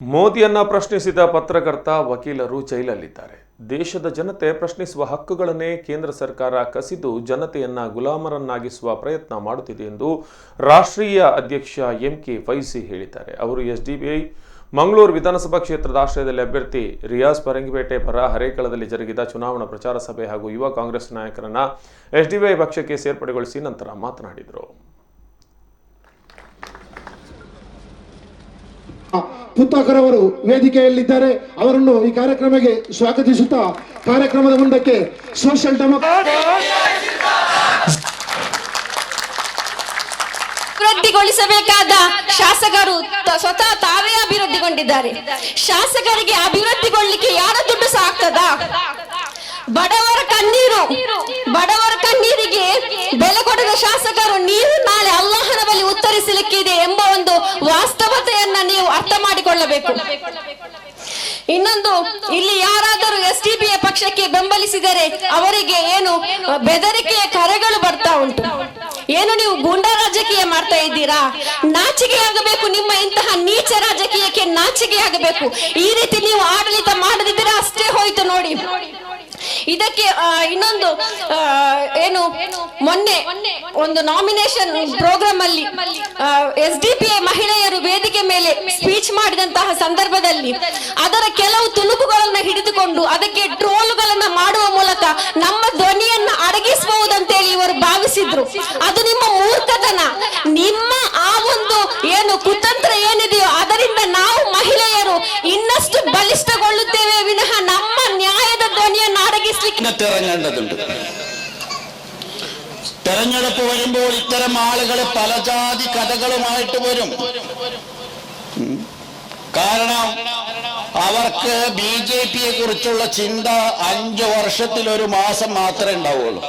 ಮೋದಿಯನ್ನ ಪ್ರಶ್ನಿಸಿದ ಪತ್ರಕರ್ತ ವಕೀಲರು ಜೈಲಲ್ಲಿದ್ದಾರೆ. ದೇಶದ ಜನತೆ ಪ್ರಶ್ನಿಸುವ ಹಕ್ಕುಗಳನ್ನೇ ಕೇಂದ್ರ ಸರ್ಕಾರ ಕಸಿದು ಜನತೆಯನ್ನ ಗುಲಾಮರನ್ನಾಗಿಸುವ ಪ್ರಯತ್ನ ಮಾಡುತ್ತಿದೆ ಎಂದು ರಾಷ್ಟ್ರೀಯ ಅಧ್ಯಕ್ಷ ಎಂಕೆ ಫೈಸಿ ಹೇಳಿದ್ದಾರೆ. ಅವರು ಎಸ್ಡಿಪಿಐ ಮಂಗಳೂರು ವಿಧಾನಸಭಾ ಕ್ಷೇತ್ರದ ಆಶ್ರಯದಲ್ಲಿ ಅಭ್ಯರ್ಥಿ ರಿಯಾಜ್ ಪರಂಗಿಪೇಟೆ ಪರ ಹರೇಕಳದಲ್ಲಿ ಜರುಗಿದ ಚುನಾವಣಾ ಪ್ರಚಾರ ಸಭೆ ಹಾಗೂ ಯುವ ಕಾಂಗ್ರೆಸ್ ನಾಯಕರನ್ನ ಎಸ್ಡಿಪಿಐ ಪಕ್ಷಕ್ಕೆ ಸೇರ್ಪಡೆಗೊಳಿಸಿ ನಂತರ ಮಾತನಾಡಿದರು. ಪುತ್ತಾಕರವರು ವೇದಿಕೆಯಲ್ಲಿದ್ದಾರೆ. ಅವರನ್ನು ಈ ಕಾರ್ಯಕ್ರಮಕ್ಕೆ ಸ್ವಾಗತಿಸುತ್ತಾ ಕಾರ್ಯಕ್ರಮದ ಮುಂದಕ್ಕೆ ಸೋಷಿಯಲ್ ಡೆಮೋಕ್ರಾಟ್ ಅಭಿವೃದ್ಧಿಗೊಳಿಸಬೇಕಾದ ಶಾಸಕರು ಸ್ವತಃ ತಾವೇ ಅಭಿವೃದ್ಧಿಗೊಂಡಿದ್ದಾರೆ. ಶಾಸಕರಿಗೆ ಅಭಿವೃದ್ಧಿಗೊಳ್ಳಿಕ್ಕೆ ಯಾರ ದುಡ್ಡು ಸಾಕ್ತದಾ? ಬಡವರ ಕಣ್ಣೀರಿಗೆ ಬೆಲೆ ಕೊಡದ ಶಾಸಕರು ನೀವು ನಾಳೆ ಅಲ್ಲಾಹನ ಬಳಿ ಉತ್ತರಿಸಲಿಕ್ಕಿದೆ ಎಂಬ ಒಂದು ವಾಸ್ತವತೆಯನ್ನ ನೀವು ಅರ್ಥ ಮಾಡಿಕೊಳ್ಳಬೇಕು. ಇನ್ನೊಂದು, ಇಲ್ಲಿ ಯಾರಾದರೂ ಎಸ್ಡಿಪಿಐ ಪಕ್ಷಕ್ಕೆ ಬೆಂಬಲಿಸಿದರೆ ಅವರಿಗೆ ಏನು ಬೆದರಿಕೆಯ ಕರೆಗಳು ಬರ್ತಾ ಉಂಟು. ಏನು ನೀವು ಗೂಂಡಾ ರಾಜಕೀಯ ಮಾಡ್ತಾ ಇದ್ದೀರಾ? ನಾಚಿಕೆ ಆಗಬೇಕು. ನಿಮ್ಮ ಇಂತಹ ನೀಚ ರಾಜಕೀಯಕ್ಕೆ ನಾಚಿಕೆ ಆಗಬೇಕು. ಈ ರೀತಿ ನೀವು ಆಡಳಿತ ಮಾಡದಿದ್ದರೆ ಅಷ್ಟೇ ಹೋಯ್ತು ನೋಡಿ. ಇದಕ್ಕೆ ಇನ್ನೊಂದು ಏನು, ಮೊನ್ನೆ ಒಂದು ನಾಮಿನೇಷನ್ ಪ್ರೋಗ್ರಾಮ್ ಅಲ್ಲಿ ಎಸ್ಡಿಪಿಐ ಮಹಿಳೆಯರು ವೇದಿಕೆ ಮೇಲೆ ಸ್ಪೀಚ್ ಮಾಡಿದಂತಹ ಸಂದರ್ಭದಲ್ಲಿ ಅದರ ಕೆಲವು ತುಣುಕುಗಳನ್ನ ಹಿಡಿದುಕೊಂಡು ಅದಕ್ಕೆ ಟ್ರೋಲ್ಗಳನ್ನ ಮಾಡುವ ಮೂಲಕ ನಮ್ಮ ಧ್ವನಿಯನ್ನ ಅಡಗಿಸಬಹುದಂತೇಳಿ ಇವರು ಭಾವಿಸಿದ್ರು. ಅದು ನಿಮ್ಮ ಮೂರ್ಖತನ. ನಿಮ್ಮ ಆ ಒಂದು ಏನು ಕುತಂತ್ರ ಏನಿದೆಯೋ ಅದರಿಂದ ನಾವು ಮಹಿಳೆಯರು ಇನ್ನಷ್ಟು ಬಲಿಷ್ಠಗೊಳ್ಳುತ್ತೇವೆ ವಿನಃ ನಮ್ಮ ನ್ಯಾಯದ ಧ್ವನಿಯನ್ನು അടകിസ്ലിക്ക് തെരഞ്ഞെടുപ്പുണ്ട്. തെരഞ്ഞെടുപ്പ് വരുമ്പോൾ ഇത്തരം ആളുകൾ പല ജാതി കഥകളുമായിട്ട് വരും. കാരണം അവർക്ക് ബിജെപിയെ കുറിച്ചുള്ള ചിന്ത 5 വർഷത്തിൽ ഒരു മാസം മാത്രമേ ഉണ്ടാവുള്ളൂ.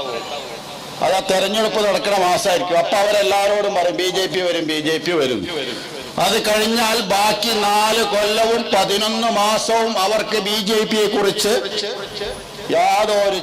അത് ആ തെരഞ്ഞെടുപ്പ് നടക്കുന്ന മാസമായിരിക്കും. അപ്പൊ അവരെല്ലാവരോടും പറയും ബിജെപി വരും. അത് കഴിഞ്ഞാൽ ബാക്കി 4 കൊല്ലവും 11 മാസവും അവർക്ക് ബിജെപിയെ കുറിച്ച് യാതൊരു